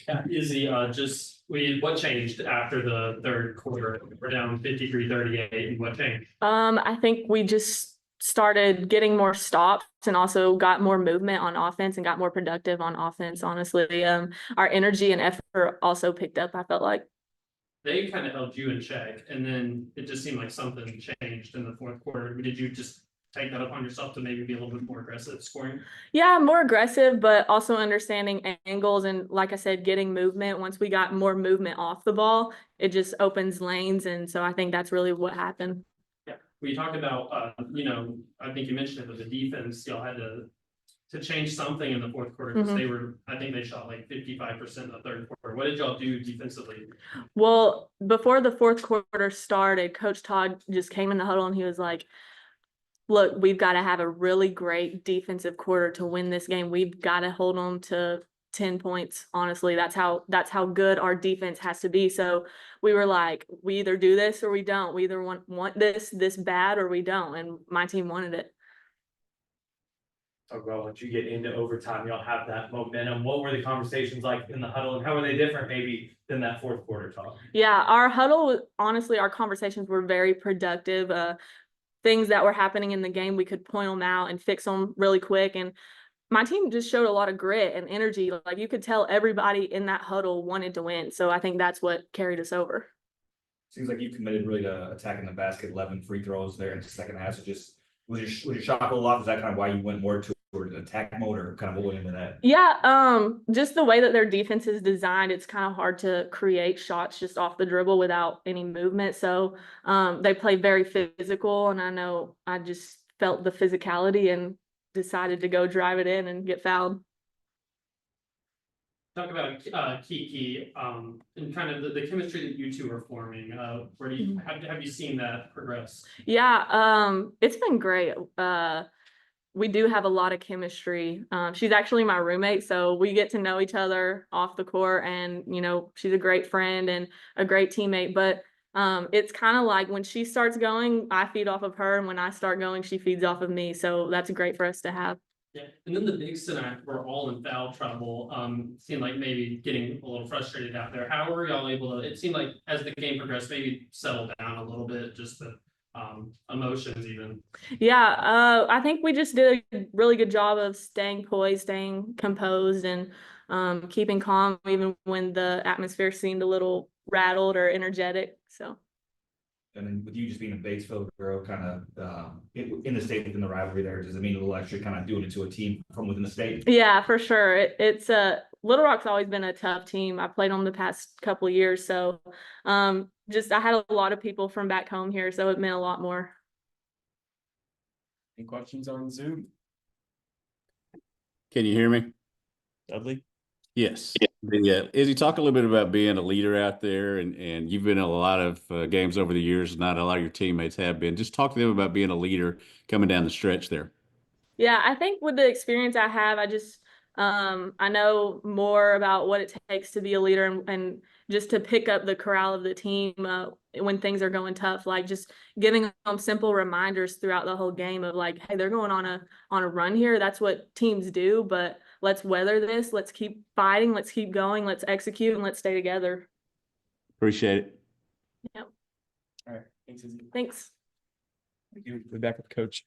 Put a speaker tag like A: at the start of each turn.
A: Yeah, Izzy, what changed after the third quarter? We're down 53-38, and what changed?
B: I think we just started getting more stops and also got more movement on offense and got more productive on offense, honestly. Our energy and effort also picked up, I felt like.
A: They kind of held you in check, and then it just seemed like something changed in the fourth quarter. Did you just take that upon yourself to maybe be a little bit more aggressive scoring?
B: Yeah, more aggressive, but also understanding angles and, like I said, getting movement. Once we got more movement off the ball, it just opens lanes, and so I think that's really what happened.
A: Yeah, we talked about, I think you mentioned it, but the defense, y'all had to change something in the fourth quarter because I think they shot like 55% in the third quarter. What did y'all do defensively?
B: Well, before the fourth quarter started, Coach Todd just came in the huddle and he was like, look, we've got to have a really great defensive quarter to win this game. We've got to hold them to 10 points. Honestly, that's how good our defense has to be. So we were like, we either do this or we don't. We either want this bad or we don't. And my team wanted it.
C: Talk about once you get into overtime, you'll have that momentum. What were the conversations like in the huddle, and how were they different maybe than that fourth quarter talk?
B: Yeah, our huddle, honestly, our conversations were very productive. Things that were happening in the game, we could point them out and fix them really quick. And my team just showed a lot of grit and energy. Like you could tell everybody in that huddle wanted to win. So I think that's what carried us over.
D: Seems like you committed really to attacking the basket, 11 free throws there in the second half. So just was your shot a little off? Is that kind of why you went more toward attack mode, or kind of what went into that?
B: Yeah, just the way that their defense is designed, it's kind of hard to create shots just off the dribble without any movement. So they play very physical, and I know I just felt the physicality and decided to go drive it in and get fouled.
A: Talk about Kiki and kind of the chemistry that you two are forming. Where do you have you seen that progress?
B: Yeah, it's been great. We do have a lot of chemistry. She's actually my roommate, so we get to know each other off the court, and she's a great friend and a great teammate. But it's kind of like when she starts going, I feed off of her, and when I start going, she feeds off of me. So that's great for us to have.
A: Yeah, and then the bigs tonight were all in foul trouble. Seemed like maybe getting a little frustrated out there. How were y'all able to? It seemed like as the game progressed, maybe settle down a little bit, just the emotions even.
B: Yeah, I think we just did a really good job of staying poised, staying composed, and keeping calm even when the atmosphere seemed a little rattled or energetic. So.
D: And then with you just being a Batesville girl, kind of in the state within the rivalry there, does it mean a little extra kind of doing it to a team from within the state?
B: Yeah, for sure. It's Little Rock's always been a tough team. I played on the past couple of years, so just I had a lot of people from back home here, so it meant a lot more.
E: Any questions on Zoom?
F: Can you hear me?
E: Dudley?
F: Yes. Yeah. Izzy, talk a little bit about being a leader out there, and you've been in a lot of games over the years. Not a lot of your teammates have been. Just talk to them about being a leader coming down the stretch there.
B: Yeah, I think with the experience I have, I know more about what it takes to be a leader and just to pick up the corral of the team when things are going tough. Like just giving them simple reminders throughout the whole game of like, hey, they're going on a run here. That's what teams do, but let's weather this. Let's keep fighting. Let's keep going. Let's execute and let's stay together.
F: Appreciate it.
B: Yep.
E: All right. Thanks, Izzy.
B: Thanks.
E: Thank you. We'll be back with Coach.